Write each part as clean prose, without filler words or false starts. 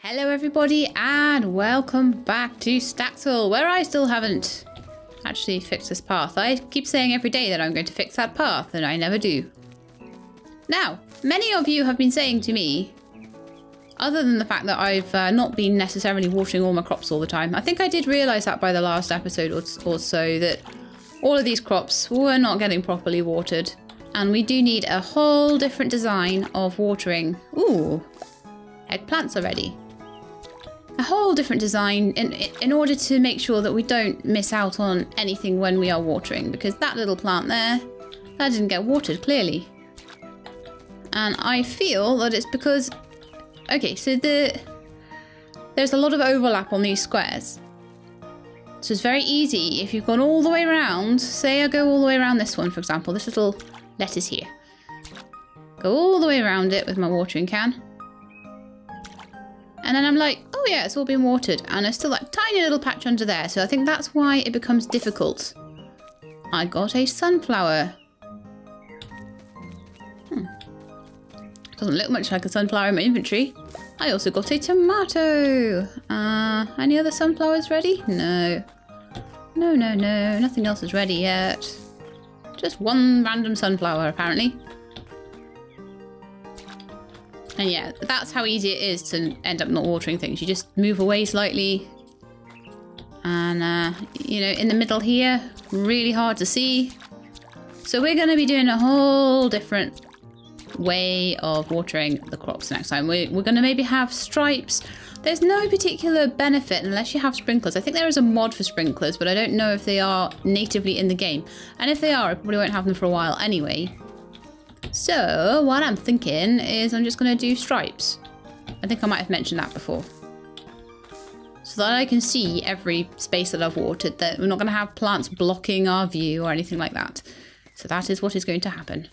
Hello everybody and welcome back to Staxel, where I still haven't actually fixed this path. I keep saying every day that I'm going to fix that path and I never do. Now, many of you have been saying to me, other than the fact that I've not been necessarily watering all my crops all the time, I think I did realise that by the last episode or so, that all of these crops were not getting properly watered. And we do need a whole different design of watering. Ooh, eggplants already. A whole different design in order to make sure that we don't miss out on anything when we are watering, because that little plant there, that didn't get watered clearly. And I feel that it's because, okay, so there's a lot of overlap on these squares. So it's very easy if you've gone all the way around, say I go all the way around this one, for example, this little lettuce here. Go all the way around it with my watering can. And then I'm like, oh yeah, it's all been watered. And there's still that tiny little patch under there. So I think that's why it becomes difficult. I got a sunflower. Doesn't look much like a sunflower in my inventory. I also got a tomato. Any other sunflowers ready? No. No, nothing else is ready yet. Just one random sunflower, apparently. And yeah, that's how easy it is to end up not watering things. You just move away slightly. And, you know, in the middle here, really hard to see. So we're going to be doing a whole different way of watering the crops next time. We're going to maybe have stripes. There's no particular benefit unless you have sprinklers. I think there is a mod for sprinklers, but I don't know if they are natively in the game. And if they are, I probably won't have them for a while anyway. So what I'm thinking is I'm just going to do stripes. I think I might have mentioned that before. So that I can see every space that I've watered, that we're not going to have plants blocking our view or anything like that. So that is what is going to happen.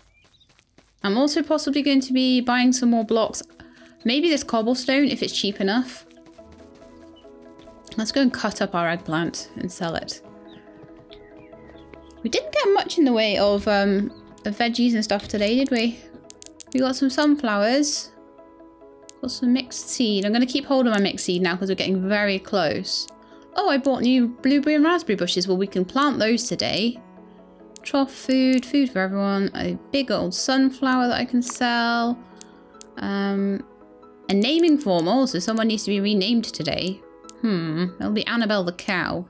I'm also possibly going to be buying some more blocks. Maybe this cobblestone if it's cheap enough. Let's go and cut up our eggplant and sell it. We didn't get much in the way of veggies and stuff today, did we? We got some sunflowers. Got some mixed seed. I'm going to keep hold of my mixed seed now because we're getting very close. Oh, I bought new blueberry and raspberry bushes. Well, we can plant those today. Trough food, food for everyone. A big old sunflower that I can sell. A naming form also. Someone needs to be renamed today. It'll be Annabelle the cow.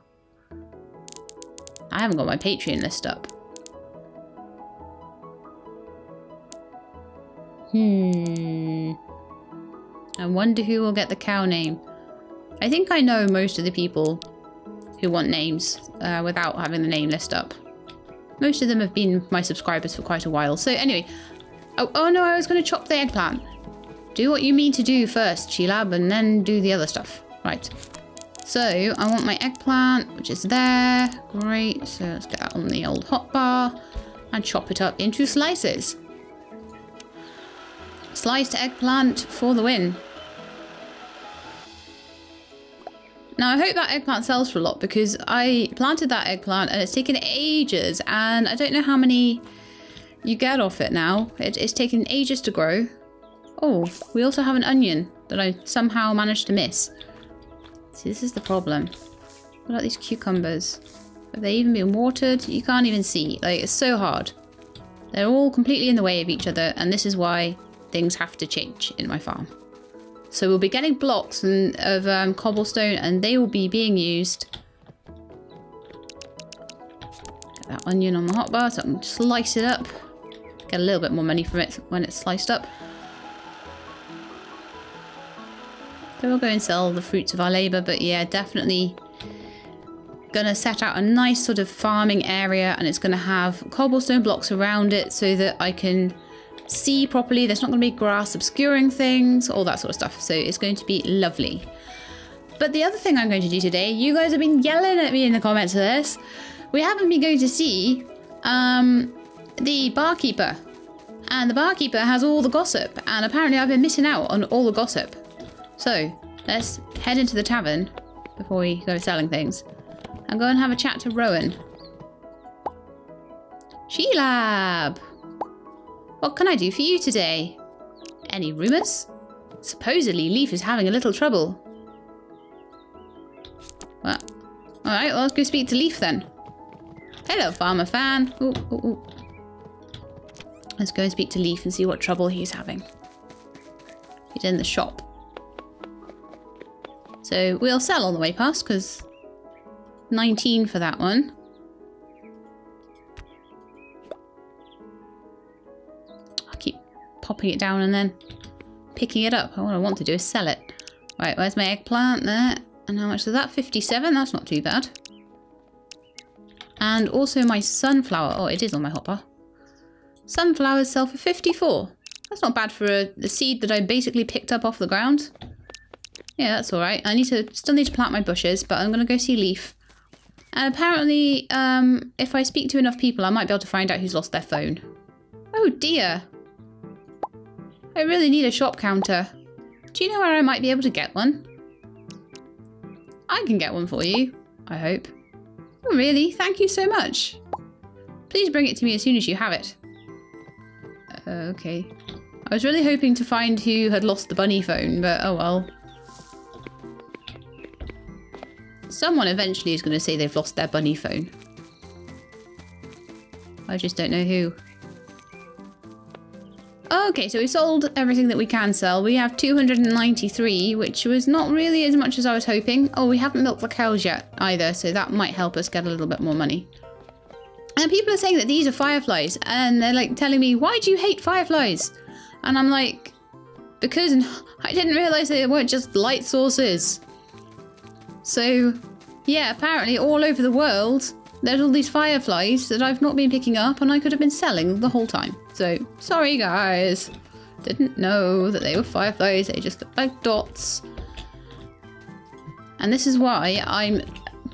I haven't got my Patreon list up. I wonder who will get the cow name. I think I know most of the people who want names without having the name list up. Most of them have been my subscribers for quite a while. So anyway, oh no, I was going to chop the eggplant. Do what you mean to do first, Sheelab, and then do the other stuff. Right. So I want my eggplant, which is there. Great. So let's get that on the old hotbar and chop it up into slices. Sliced eggplant for the win. Now I hope that eggplant sells for a lot because I planted that eggplant and it's taken ages and I don't know how many you get off it now. It's taken ages to grow. Oh, we also have an onion that I somehow managed to miss. See, this is the problem. What about these cucumbers? Have they even been watered? You can't even see. Like, it's so hard. They're all completely in the way of each other and this is why things have to change in my farm. So we'll be getting blocks of cobblestone and they will be being used. Get that onion on the hotbar so I can slice it up. Get a little bit more money from it when it's sliced up. So we'll go and sell the fruits of our labour, but yeah, definitely gonna set out a nice sort of farming area and it's gonna have cobblestone blocks around it so that I can see properly. There's not going to be grass obscuring things, all that sort of stuff. So it's going to be lovely. But the other thing I'm going to do today, you guys have been yelling at me in the comments for this. We haven't been going to see the barkeeper. And the barkeeper has all the gossip. And apparently I've been missing out on all the gossip. So let's head into the tavern before we go selling things. And go and have a chat to Rowan. Sheelab! What can I do for you today? Any rumours? Supposedly, Leaf is having a little trouble. Well, alright, well, let's go speak to Leaf then. Hello, farmer fan. Ooh, ooh, ooh. Let's go and speak to Leaf and see what trouble he's having. He's in the shop. So we'll sell on the way past, because 19 for that one. I'll keep popping it down and then picking it up. What I want to do is sell it. Right, where's my eggplant? There. And how much is that? 57? That's not too bad. And also my sunflower. Oh, it is on my hopper. Sunflowers sell for 54. That's not bad for a seed that I basically picked up off the ground. Yeah, that's alright. I still need to plant my bushes, but I'm going to go see Leaf. And apparently, if I speak to enough people, I might be able to find out who's lost their phone. Oh dear. I really need a shop counter. Do you know where I might be able to get one? I can get one for you, I hope. Oh really? Thank you so much. Please bring it to me as soon as you have it. Okay. I was really hoping to find who had lost the bunny phone, but oh well. Someone eventually is going to say they've lost their bunny phone. I just don't know who. Okay, so we sold everything that we can sell. We have 293, which was not really as much as I was hoping. Oh, we haven't milked the cows yet either, so that might help us get a little bit more money. And people are saying that these are fireflies, and they're like telling me, why do you hate fireflies? And I'm like, because I didn't realise they weren't just light sources. So, yeah, apparently all over the world, there's all these fireflies that I've not been picking up, and I could have been selling the whole time. So, sorry guys. Didn't know that they were fireflies, they just look like dots. And this is why I'm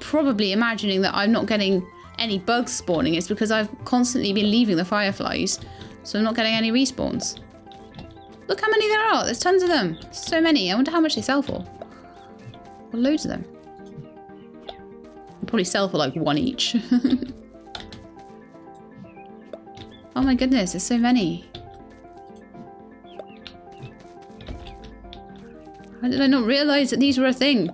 probably imagining that I'm not getting any bugs spawning. It's because I've constantly been leaving the fireflies, so I'm not getting any respawns. Look how many there are. There's tons of them. So many. I wonder how much they sell for. Well, loads of them. They'll probably sell for like one each. Oh my goodness, there's so many. How did I not realise that these were a thing?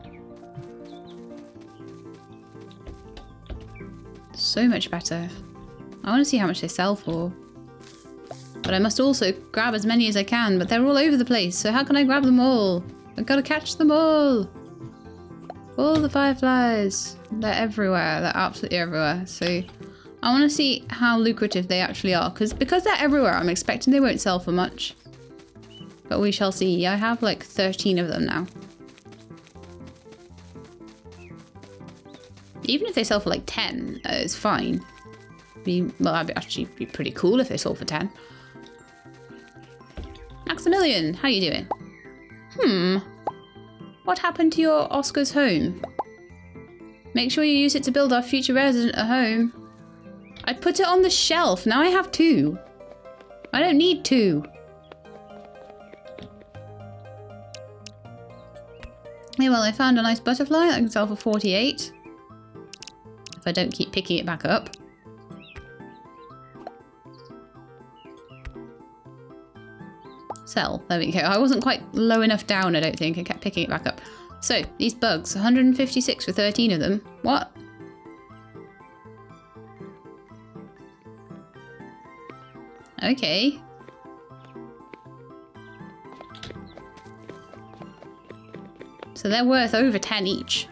So much better. I want to see how much they sell for. But I must also grab as many as I can, but they're all over the place, so how can I grab them all? I've got to catch them all! All the fireflies! They're everywhere, they're absolutely everywhere, so I want to see how lucrative they actually are, because they're everywhere, I'm expecting they won't sell for much. But we shall see. I have like 13 of them now. Even if they sell for like 10, it's fine. Well, that'd actually be pretty cool if they sold for 10. Maximilian, how you doing? What happened to your Oscar's home? Make sure you use it to build our future resident a home. I put it on the shelf. Now I have 2. I don't need 2. Yeah, well, I found a nice butterfly that I can sell for 48. If I don't keep picking it back up. Sell. There we go. I wasn't quite low enough down, I don't think. I kept picking it back up. So, these bugs. 156 for 13 of them. What? Okay. So they're worth over 10 each.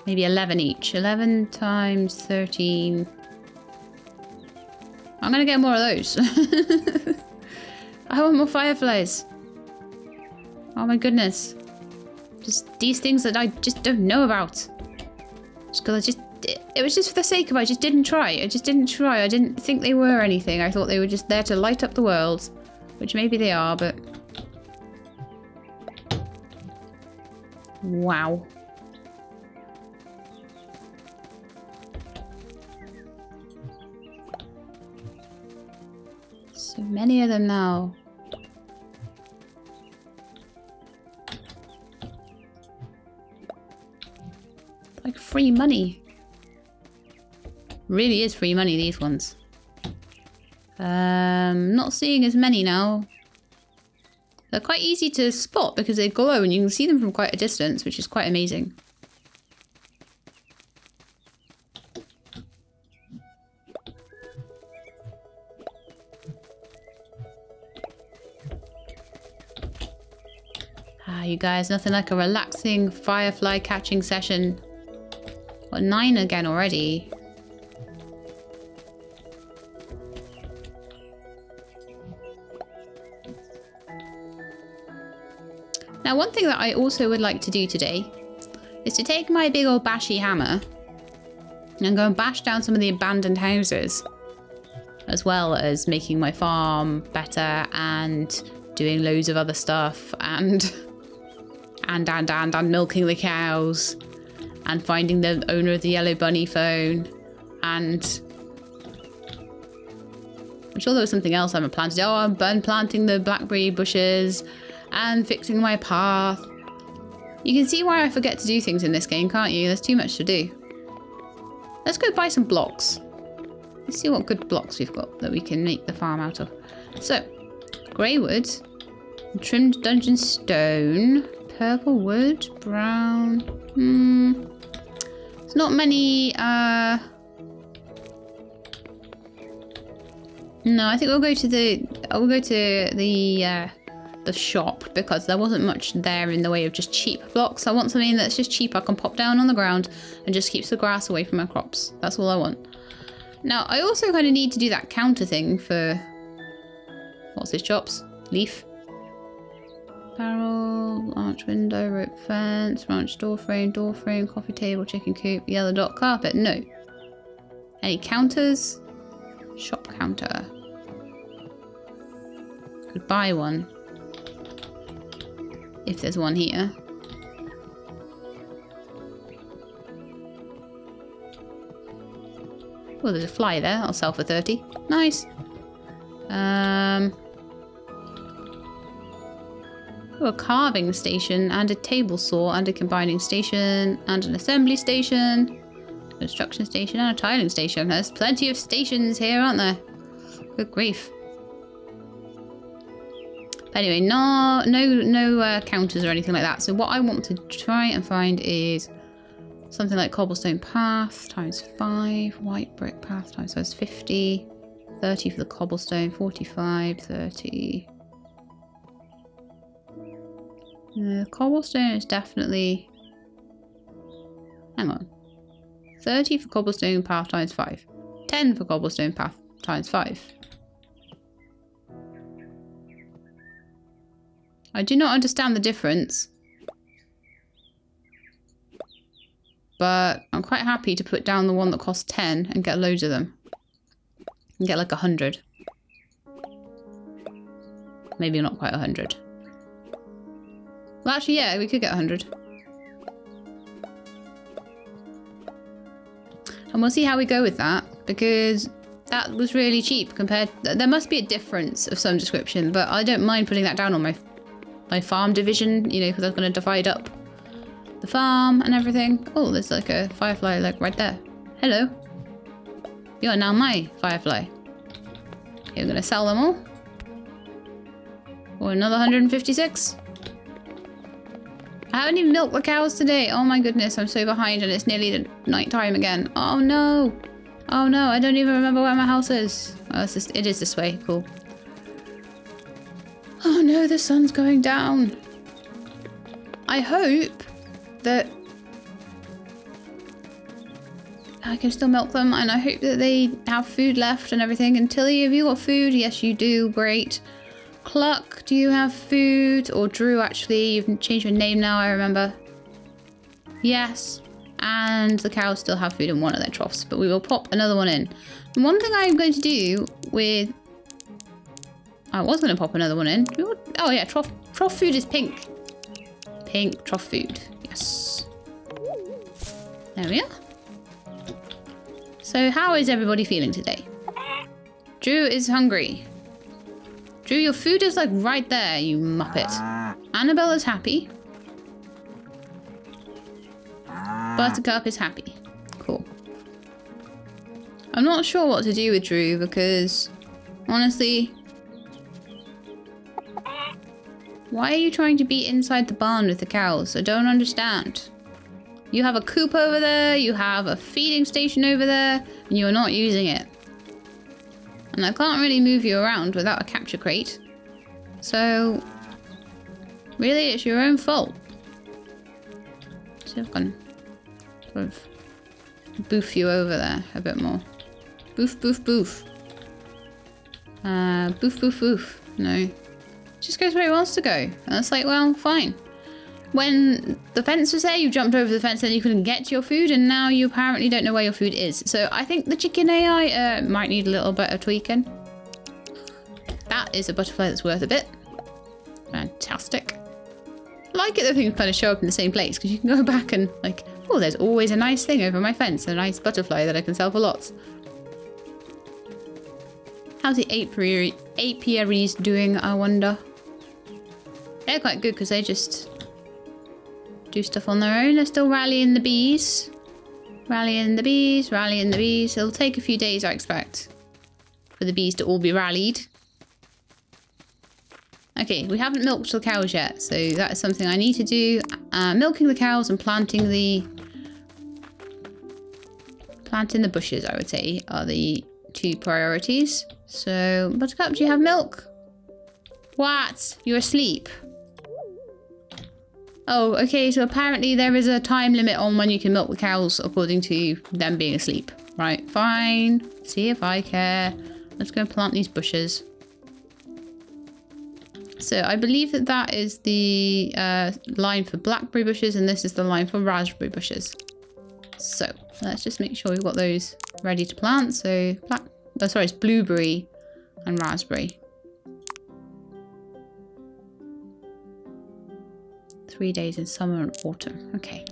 Maybe 11 each. 11 times 13. I'm gonna get more of those. I want more fireflies. Oh my goodness. Just these things that I just don't know about. Just because it was just for the sake of it. I just didn't try. I didn't think they were anything. I thought they were just there to light up the world. Which maybe they are, but... Wow. So many of them now. Like free money. Really is free money, these ones. Not seeing as many now. They're quite easy to spot because they glow and you can see them from quite a distance, which is quite amazing. Ah, you guys, nothing like a relaxing firefly catching session. What, 9 again already? Now, one thing that I also would like to do today is to take my big old bashy hammer and go and bash down some of the abandoned houses, as well as making my farm better and doing loads of other stuff and milking the cows and finding the owner of the yellow bunny phone, and I'm sure there was something else I haven't planted. Oh, I'm planting the blackberry bushes and fixing my path. You can see why I forget to do things in this game, can't you? There's too much to do. Let's go buy some blocks. Let's see what good blocks we've got that we can make the farm out of. So, grey wood, trimmed dungeon stone, purple wood, brown. There's not many. No, I think we'll go to the. We'll go to the shop because there wasn't much there in the way of just cheap blocks. I want something that's just cheap. I can pop down on the ground and just keeps the grass away from my crops. That's all I want. Now, I also kind of need to do that counter thing for... What's this, chops? Leaf. Barrel, arch window, rope fence, ranch door frame, coffee table, chicken coop, yellow dot carpet. No. Any counters? Shop counter. Could buy one. If there's one here. Oh, there's a fly there. I'll sell for 30. Nice. Oh, a carving station and a table saw and a combining station and an assembly station, construction station and a tiling station. There's plenty of stations here, aren't there? Good grief. But anyway, no counters or anything like that. So what I want to try and find is something like cobblestone path times 5, white brick path times 5 is 50, 30 for the cobblestone, 45, 30. The cobblestone is definitely... Hang on. 30 for cobblestone path times 5. 10 for cobblestone path times 5. I do not understand the difference. But I'm quite happy to put down the one that costs 10 and get loads of them. And get like 100. Maybe not quite 100. Well, actually, yeah, we could get 100. And we'll see how we go with that, because that was really cheap compared... There must be a difference of some description, but I don't mind putting that down on my farm division, you know, because I'm going to divide up the farm and everything. Oh, there's like a firefly like right there. Hello. You are now my firefly. Okay, I'm going to sell them all. For another 156. I haven't even milked the cows today. Oh my goodness, I'm so behind and it's nearly night time again. Oh no. Oh no, I don't even remember where my house is. Oh, it's just, it is this way. Cool. Oh no, the sun's going down. I hope that I can still milk them, and I hope that they have food left and everything. And Tilly, have you got food? Yes, you do. Great. Cluck, do you have food? Or Drew, actually. You've changed your name now, I remember. Yes. And the cows still have food in one of their troughs, but we will pop another one in. And one thing I'm going to do with... I was going to pop another one in. Oh yeah, trough food is pink. Pink trough food. Yes. There we are. So how is everybody feeling today? Drew is hungry. Drew, your food is like right there, you muppet. Annabella's happy. Buttercup is happy. Cool. I'm not sure what to do with Drew because, honestly, Why are you trying to be inside the barn with the cows? I don't understand. You have a coop over there, you have a feeding station over there, and you're not using it. And I can't really move you around without a capture crate. So, really, it's your own fault. See if I can sort of boof you over there a bit more. Boof, boof, boof. Boof, boof, boof. No. Just goes where he wants to go. And it's like, well, fine. When the fence was there, you jumped over the fence and you couldn't get to your food, and now you apparently don't know where your food is. So I think the chicken AI might need a little bit of tweaking. That is a butterfly that's worth a bit. Fantastic. I like it that things kind of show up in the same place, because you can go back and like, oh, there's always a nice thing over my fence, a nice butterfly that I can sell for lots. How's the apiaries doing, I wonder? They're quite good because they just do stuff on their own. They're still rallying the bees. Rallying the bees, rallying the bees. It'll take a few days, I expect, for the bees to all be rallied. Okay, we haven't milked the cows yet, so that is something I need to do. Milking the cows and planting the bushes, I would say, are the two priorities. So, Buttercup, do you have milk? What? You're asleep? Oh, okay, so apparently there is a time limit on when you can milk the cows according to them being asleep. Right, fine. See if I care. Let's go plant these bushes. So I believe that that is the line for blackberry bushes, and this is the line for raspberry bushes. So let's just make sure we've got those ready to plant. So it's blueberry and raspberry. 3 days in summer and autumn. Okay.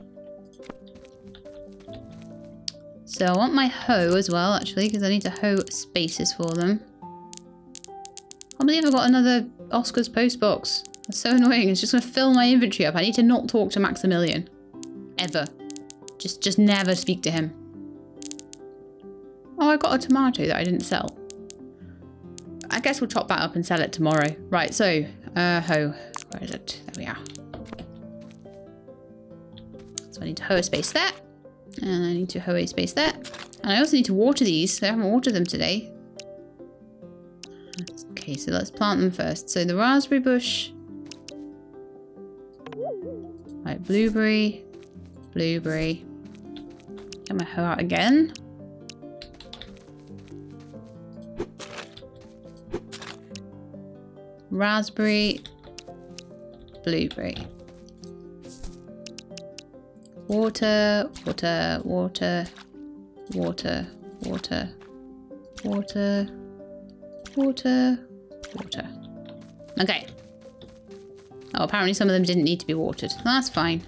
So I want my hoe as well, actually, because I need to hoe spaces for them. I believe I've got another Oscar's post box. That's so annoying. It's just going to fill my inventory up. I need to not talk to Maximilian. Ever. Just never speak to him. Oh, I got a tomato that I didn't sell. I guess we'll chop that up and sell it tomorrow. Right, so, hoe. Where is it? There we are. So I need to hoe a space there. And I need to hoe a space there. And I also need to water these. I haven't watered them today. Okay, so let's plant them first. So the raspberry bush. Right, blueberry. Blueberry. Get my hoe out again. Raspberry. Blueberry. Water, water, water, water, water, water, water, water. Okay. Oh, apparently some of them didn't need to be watered. That's fine.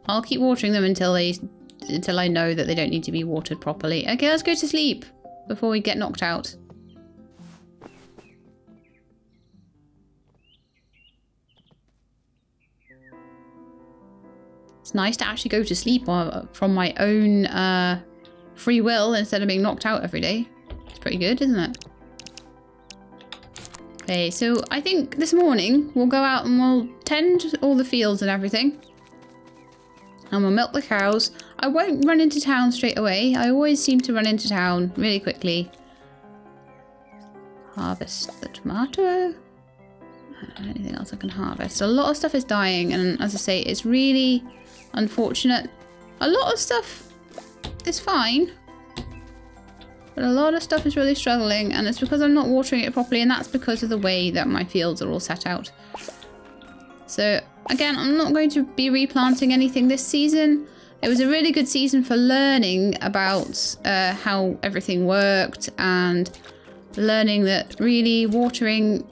I'll keep watering them until I know that they don't need to be watered properly. Okay, let's go to sleep before we get knocked out. It's nice to actually go to sleep from my own free will instead of being knocked out every day. It's pretty good, isn't it? Okay, so I think this morning we'll go out and we'll tend all the fields and everything. And we'll milk the cows. I won't run into town straight away. I always seem to run into town really quickly. Harvest the tomato. Anything else I can harvest? A lot of stuff is dying, and as I say, it's really unfortunate. A lot of stuff is fine, but a lot of stuff is really struggling, and it's because I'm not watering it properly, and that's because of the way that my fields are all set out. So again, I'm not going to be replanting anything this season. It was a really good season for learning about how everything worked, and learning that really watering,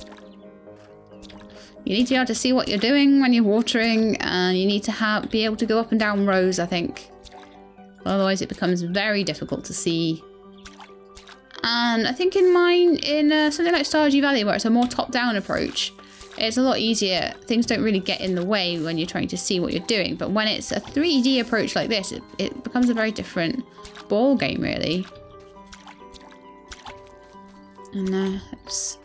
you need to be able to see what you're doing when you're watering, and you need to be able to go up and down rows, I think. Otherwise it becomes very difficult to see. And I think in something like Stardew Valley, where it's a more top-down approach, it's a lot easier. Things don't really get in the way when you're trying to see what you're doing. But when it's a 3D approach like this, it becomes a very different ball game, really. And it's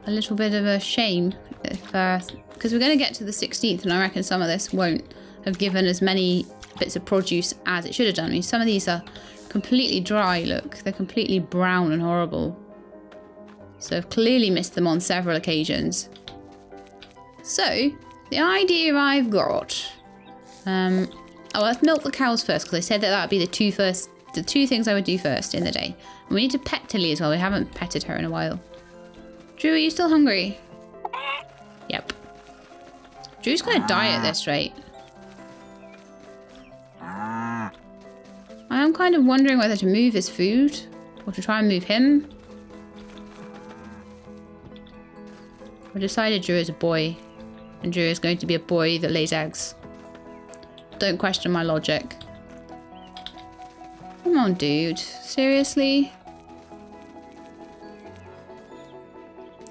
a little bit of a shame because we're going to get to the 16th, and I reckon some of this won't have given as many bits of produce as it should have done. I mean, some of these are completely dry, look. They're completely brown and horrible. So I've clearly missed them on several occasions. So, the idea I've got... oh, let's milk the cows first, because I said that would be the two things I would do first in the day. And we need to pet Tilly as well. We haven't petted her in a while. Drew, are you still hungry? Yep. Drew's going to die at this rate. I am kind of wondering whether to move his food or to try and move him. I decided Drew is a boy, and Drew is going to be a boy that lays eggs. Don't question my logic. Come on, dude. Seriously?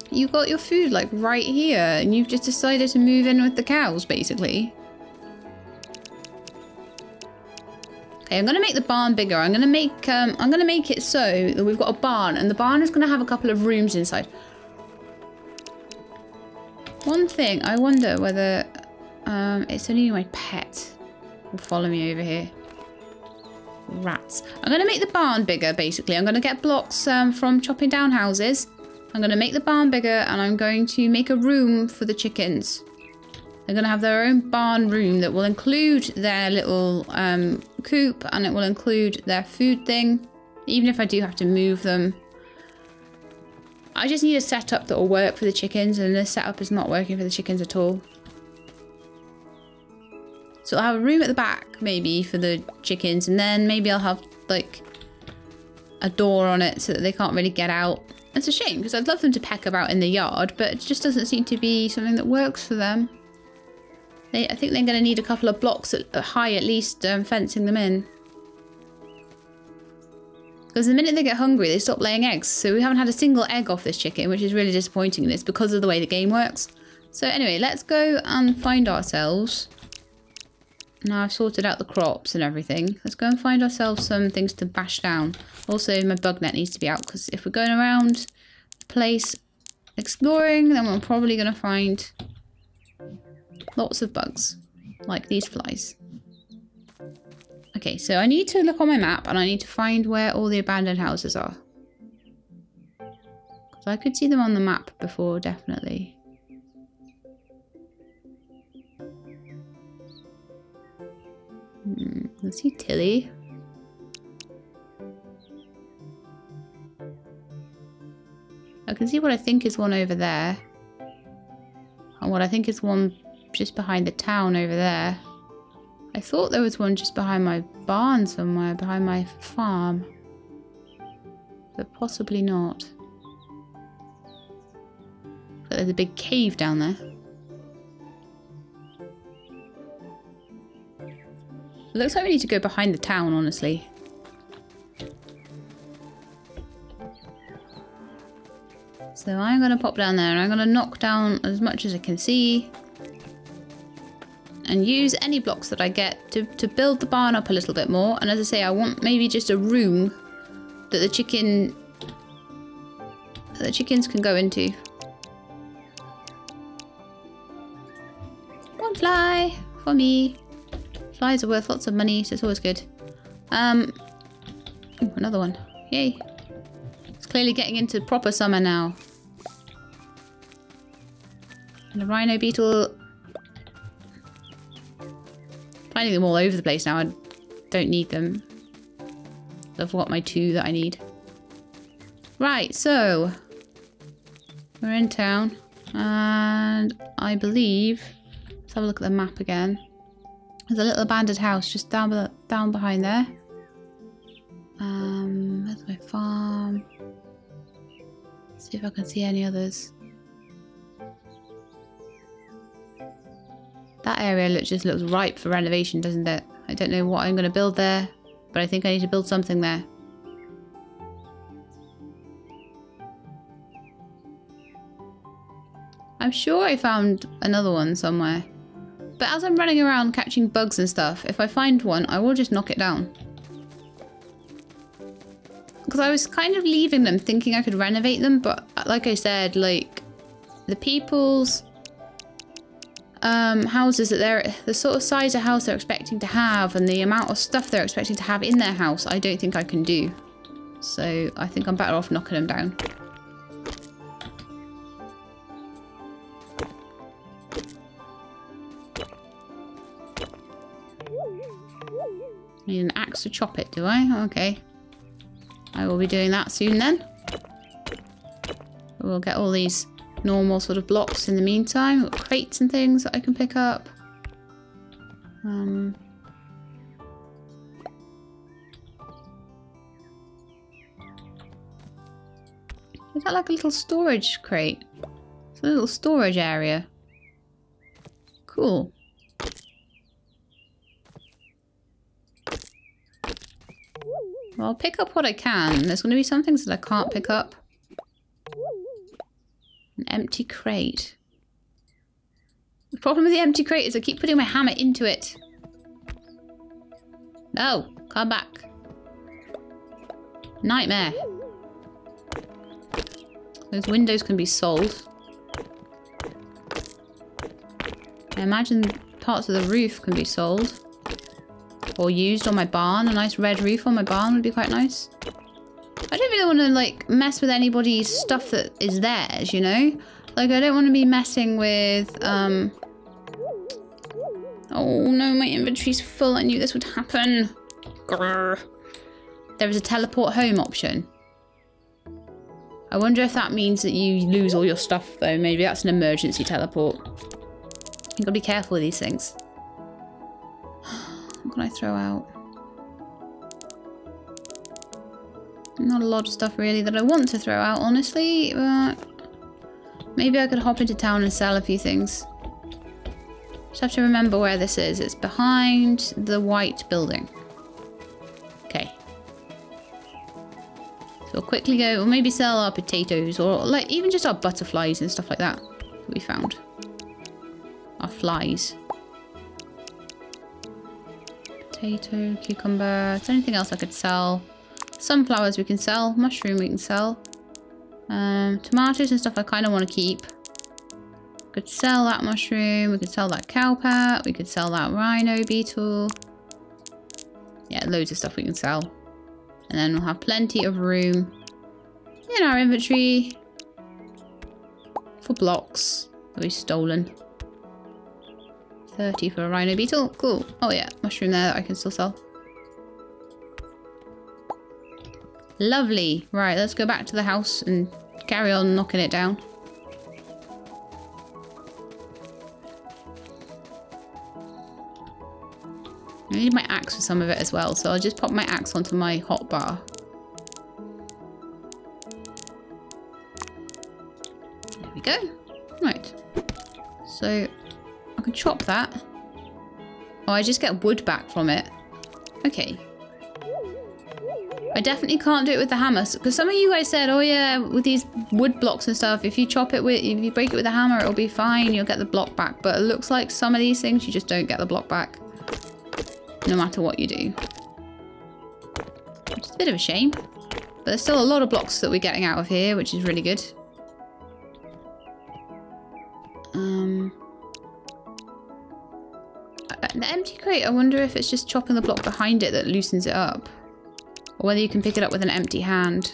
You got your food, like, right here, and you've just decided to move in with the cows, basically. Okay, I'm gonna make the barn bigger. I'm gonna make it so that we've got a barn, and the barn is gonna have a couple of rooms inside. One thing, I wonder whether it's only my pet will follow me over here. Rats. I'm gonna make the barn bigger, basically. I'm gonna get blocks from chopping down houses. I'm gonna make the barn bigger, and I'm going to make a room for the chickens. They're going to have their own barn room that will include their little coop, and it will include their food thing, even if I do have to move them. I just need a setup that will work for the chickens, and this setup is not working for the chickens at all. So I'll have a room at the back, maybe, for the chickens, and then maybe I'll have, like, a door on it so that they can't really get out. It's a shame, because I'd love them to peck about in the yard, but it just doesn't seem to be something that works for them. I think they're going to need a couple of blocks high, at least, fencing them in. Because the minute they get hungry, they stop laying eggs. So we haven't had a single egg off this chicken, which is really disappointing. And it's because of the way the game works. So anyway, let's go and find ourselves. Now I've sorted out the crops and everything. Let's go and find ourselves some things to bash down. Also, my bug net needs to be out, because if we're going around the place exploring, then we're probably going to find lots of bugs, like these flies. Okay, so I need to look on my map, and I need to find where all the abandoned houses are. Because I could see them on the map before, definitely. Let's see Tilly. I can see what I think is one over there. And what I think is one just behind the town over there. I thought there was one just behind my barn somewhere, behind my farm. But possibly not. But there's a big cave down there. It looks like we need to go behind the town, honestly. So I'm going to pop down there, and I'm going to knock down as much as I can see. And use any blocks that I get to build the barn up a little bit more. And as I say, I want maybe just a room that the chickens can go into. One fly for me. Flies are worth lots of money, so it's always good. Ooh, another one. Yay. It's clearly getting into proper summer now. And a rhino beetle. Finding them all over the place now. I don't need them. I've got my two that I need. Right, so we're in town, and I believe, let's have a look at the map again. There's a little abandoned house just down behind there. There's my farm. Let's see if I can see any others. That area just looks ripe for renovation, doesn't it? I don't know what I'm going to build there, but I think I need to build something there. I'm sure I found another one somewhere. But as I'm running around catching bugs and stuff, if I find one, I will just knock it down. Because I was kind of leaving them thinking I could renovate them, but like I said, like, the people's houses that they're, the sort of size of house they're expecting to have and the amount of stuff they're expecting to have in their house, I don't think I can do. So I think I'm better off knocking them down. Need an axe to chop it, do I? Okay. I will be doing that soon then. We'll get all these normal sort of blocks in the meantime. Got crates and things that I can pick up. Is that like a little storage crate? It's a little storage area. Cool. Well, I'll pick up what I can. There's going to be some things that I can't pick up. An empty crate. The problem with the empty crate is I keep putting my hammer into it. No, come back. Nightmare. Those windows can be sold. I imagine parts of the roof can be sold. Or used on my barn. A nice red roof on my barn would be quite nice. I don't really want to, like, mess with anybody's stuff that is theirs, you know? Like, I don't want to be messing with, Oh no, my inventory's full. I knew this would happen. Grrr. There is a teleport home option. I wonder if that means that you lose all your stuff, though. Maybe that's an emergency teleport. You've got to be careful with these things. What can I throw out? Not a lot of stuff really that I want to throw out, honestly, but maybe I could hop into town and sell a few things. Just have to remember where this is. It's behind the white building. Okay. So we'll quickly go, or maybe sell our potatoes, or like even just our butterflies and stuff like that we found. Our flies. Potato, cucumber. Is there anything else I could sell? Sunflowers we can sell. Mushroom we can sell. Tomatoes and stuff I kind of want to keep. Could sell that mushroom. We could sell that cowpat. We could sell that rhino beetle. Yeah, loads of stuff we can sell. And then we'll have plenty of room in our inventory for blocks that we've stolen. 30 for a rhino beetle. Cool. Oh yeah, mushroom there that I can still sell. Lovely. Right, let's go back to the house and carry on knocking it down. I need my axe for some of it as well, so I'll just pop my axe onto my hotbar. There we go. Right. So I can chop that. Oh, I just get wood back from it. Okay. I definitely can't do it with the hammer, because some of you guys said, oh yeah, with these wood blocks and stuff, if you chop it with, if you break it with a hammer, it'll be fine, you'll get the block back. But it looks like some of these things, you just don't get the block back, no matter what you do. Which is a bit of a shame. But there's still a lot of blocks that we're getting out of here, which is really good. The empty crate, I wonder if it's just chopping the block behind it that loosens it up. Or whether you can pick it up with an empty hand.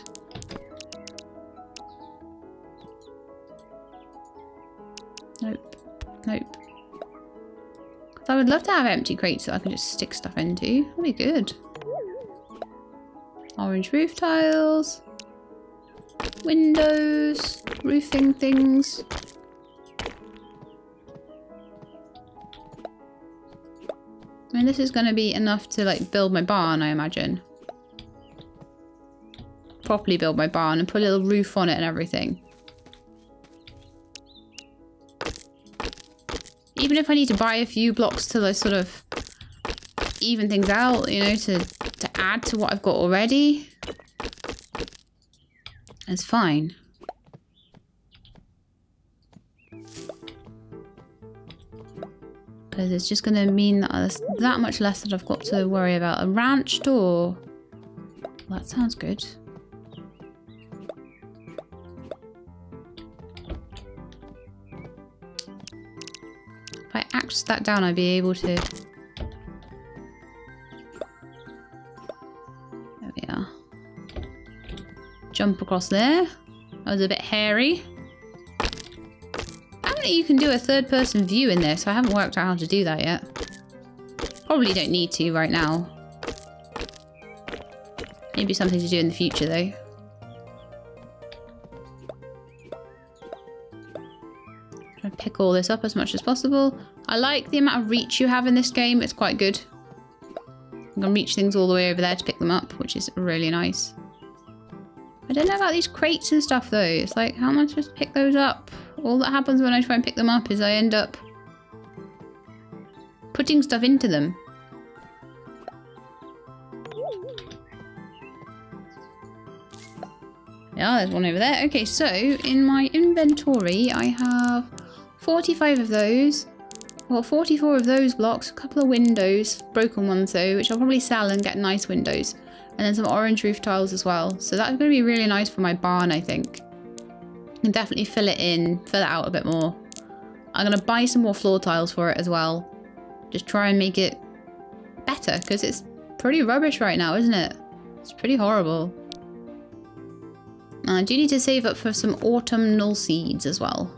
Nope. Nope. Because I would love to have empty crates that I can just stick stuff into. That'd be good. Orange roof tiles. Windows. Roofing things. I mean, this is going to be enough to, like, build my barn, I imagine. Properly build my barn and put a little roof on it and everything. Even if I need to buy a few blocks to, like, sort of even things out, you know, to add to what I've got already, it's fine. Because it's just going to mean that there's that much less that I've got to worry about. A ranch door. Well, that sounds good. If I milked that down, I'd be able to... There we are. Jump across there. That was a bit hairy. Apparently you can do a third-person view in this, so I haven't worked out how to do that yet. Probably don't need to right now. Maybe something to do in the future, though. Try to pick all this up as much as possible. I like the amount of reach you have in this game. It's quite good. You can reach things all the way over there to pick them up, which is really nice. I don't know about these crates and stuff, though. It's like, how am I supposed to pick those up? All that happens when I try and pick them up is I end up putting stuff into them. Yeah, there's one over there. Okay, so in my inventory, I have 45 of those. Well, 44 of those blocks, a couple of windows, broken ones though, which I'll probably sell and get nice windows. And then some orange roof tiles as well. So that's going to be really nice for my barn, I think. I can definitely fill it out a bit more. I'm going to buy some more floor tiles for it as well. Just try and make it better, because it's pretty rubbish right now, isn't it? It's pretty horrible. I do need to save up for some autumnal seeds as well.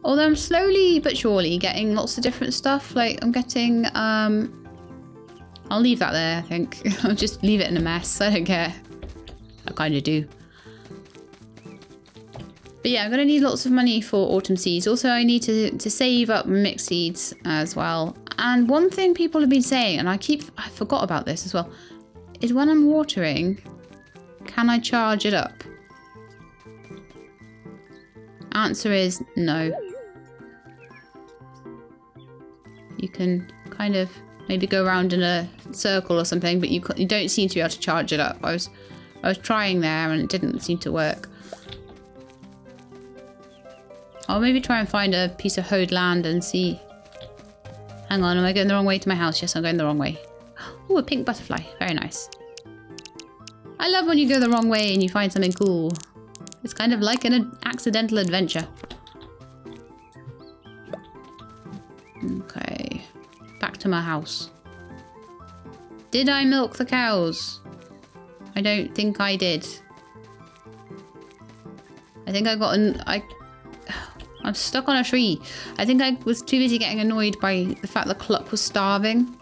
Although I'm slowly but surely getting lots of different stuff. Like I'm getting, I'll leave that there, I think. I'll just leave it in a mess. I don't care. I kind of do. But yeah, I'm going to need lots of money for autumn seeds. Also, I need to save up mixed seeds as well. And one thing people have been saying, and I forgot about this as well, is when I'm watering, can I charge it up? Answer is no. You can kind of maybe go around in a circle or something, but you don't seem to be able to charge it up. I was trying there and it didn't seem to work. I'll maybe try and find a piece of hoed land and see. Hang on, am I going the wrong way to my house? Yes, I'm going the wrong way. Oh, a pink butterfly. Very nice. I love when you go the wrong way and you find something cool. It's kind of like an accidental adventure. Okay. Back to my house. Did I milk the cows? I don't think I did. I think I got I'm stuck on a tree. I think I was too busy getting annoyed by the fact the clock was starving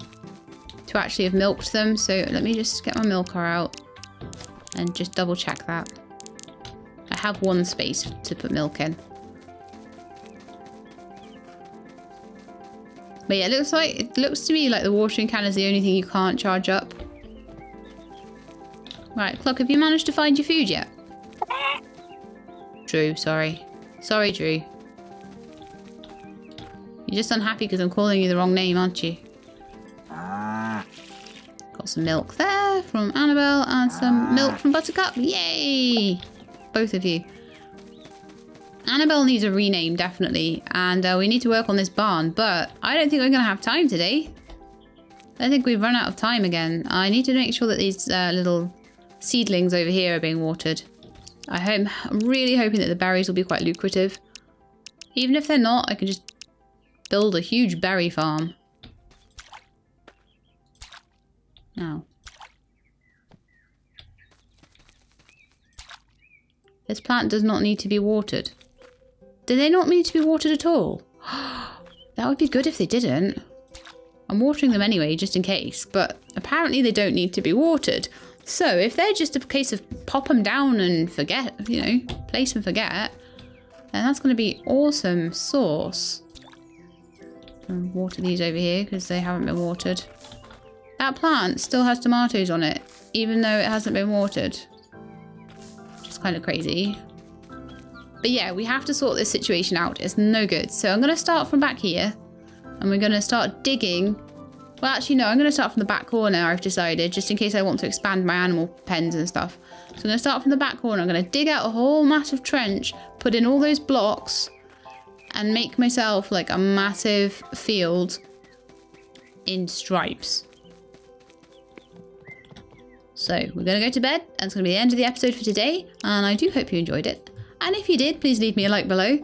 to actually have milked them. So let me just get my milker out and just double check that. I have one space to put milk in. But yeah, it looks to me like the watering can is the only thing you can't charge up. Right, clock, have you managed to find your food yet? Drew, sorry. Sorry, Drew. You're just unhappy because I'm calling you the wrong name, aren't you? Got some milk there from Annabelle and some milk from Buttercup. Yay! Both of you. Annabelle needs a rename, definitely. And we need to work on this barn, but I don't think we're going to have time today. I think we've run out of time again. I need to make sure that these little seedlings over here are being watered. I'm really hoping that the berries will be quite lucrative. Even if they're not, I can just build a huge berry farm. Now. This plant does not need to be watered. Do they not need to be watered at all? That would be good if they didn't. I'm watering them anyway, just in case. But apparently they don't need to be watered. So if they're just a case of pop them down and forget, you know, place and forget, then that's going to be awesome sauce. And water these over here because they haven't been watered. That plant still has tomatoes on it, even though it hasn't been watered. Which is kind of crazy. But yeah, we have to sort this situation out. It's no good. So I'm going to start from back here. And we're going to start digging. Well, actually, no, I'm going to start from the back corner, I've decided, just in case I want to expand my animal pens and stuff. So I'm going to start from the back corner. I'm going to dig out a whole massive trench, put in all those blocks, and make myself like a massive field in stripes. So we're going to go to bed, and it's going to be the end of the episode for today. And I do hope you enjoyed it. And if you did, please leave me a like below.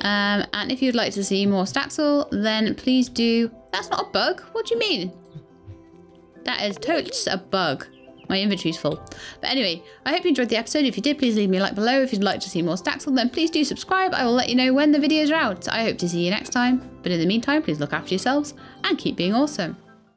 And if you'd like to see more Staxel, then please do. That's not a bug. What do you mean? That is totally just a bug. My inventory's full. But anyway, I hope you enjoyed the episode. If you did, please leave me a like below. If you'd like to see more Staxel, then please do subscribe. I will let you know when the videos are out. I hope to see you next time. But in the meantime, please look after yourselves and keep being awesome.